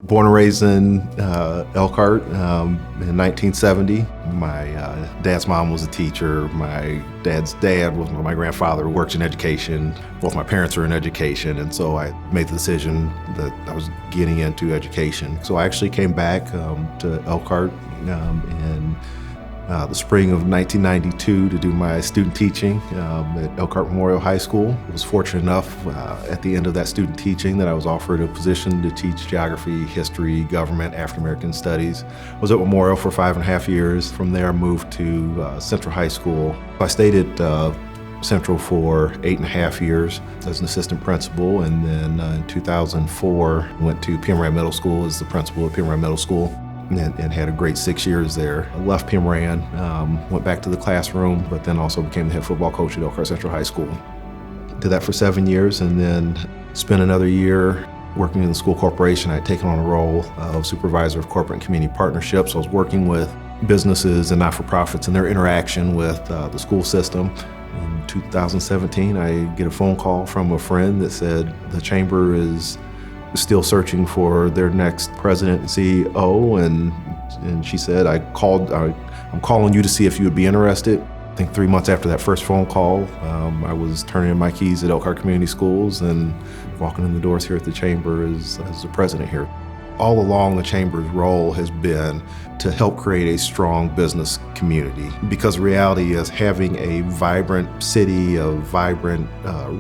Born and raised in Elkhart in 1970. My dad's mom was a teacher. My dad's dad was my grandfather, works in education. Both my parents are in education, and so I made the decision that I was getting into education. So I actually came back to Elkhart in the spring of 1992 to do my student teaching at Elkhart Memorial High School. I was fortunate enough at the end of that student teaching that I was offered a position to teach geography, history, government, African American studies. I was at Memorial for 5.5 years. From there I moved to Central High School. I stayed at Central for 8.5 years as an assistant principal, and then in 2004 went to Pimran Middle School as the principal at Pimran Middle School. And had a great 6 years there. I left Pimran, went back to the classroom, but then also became the head football coach at Elkhart Central High School. Did that for 7 years, and then spent another year working in the school corporation. I had taken on a role of supervisor of corporate and community partnerships. I was working with businesses and not-for-profits and their interaction with the school system. In 2017, I get a phone call from a friend that said the chamber is still searching for their next president and CEO, and she said, I'm calling you to see if you would be interested. I think 3 months after that first phone call, I was turning in my keys at Elkhart Community Schools and walking in the doors here at the chamber as the president here. All along, the chamber's role has been to help create a strong business community, because the reality is having a vibrant city, a vibrant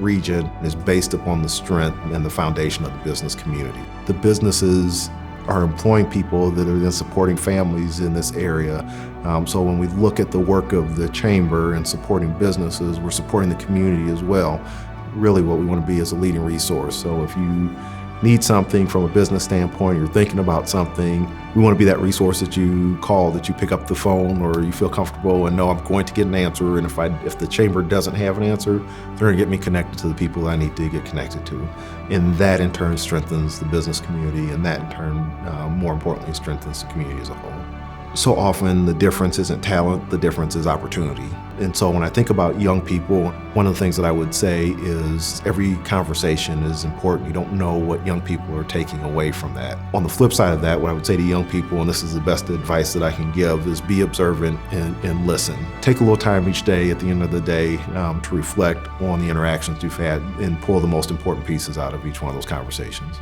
region is based upon the strength and the foundation of the business community. The businesses are employing people that are then supporting families in this area. So when we look at the work of the chamber and supporting businesses, we're supporting the community as well. Really what we want to be is a leading resource. So if you need something from a business standpoint, you're thinking about something, we want to be that resource that you call, that you pick up the phone, or you feel comfortable and know I'm going to get an answer, and if the chamber doesn't have an answer, they're going to get me connected to the people I need to get connected to. And that in turn strengthens the business community, and that in turn, more importantly, strengthens the community as a whole. So often the difference isn't talent, the difference is opportunity. And so when I think about young people, one of the things that I would say is every conversation is important. You don't know what young people are taking away from that. On the flip side of that, what I would say to young people, and this is the best advice that I can give, is be observant and listen. Take a little time each day at the end of the day to reflect on the interactions you've had and pull the most important pieces out of each one of those conversations.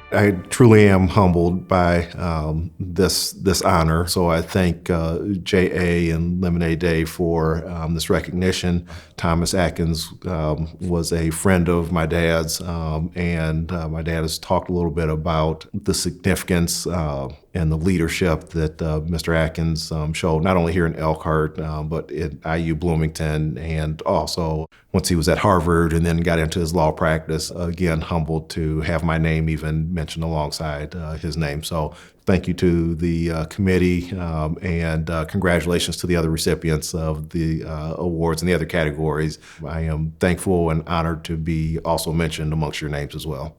I truly am humbled by this honor. So I thank JA and Lemonade Day for this recognition. Thomas Atkins was a friend of my dad's, and my dad has talked a little bit about the significance and the leadership that Mr. Atkins showed, not only here in Elkhart, but at IU Bloomington, and also once he was at Harvard and then got into his law practice. Again, humbled to have my name even mentioned alongside his name. So thank you to the committee, and congratulations to the other recipients of the awards in the other categories. I am thankful and honored to be also mentioned amongst your names as well.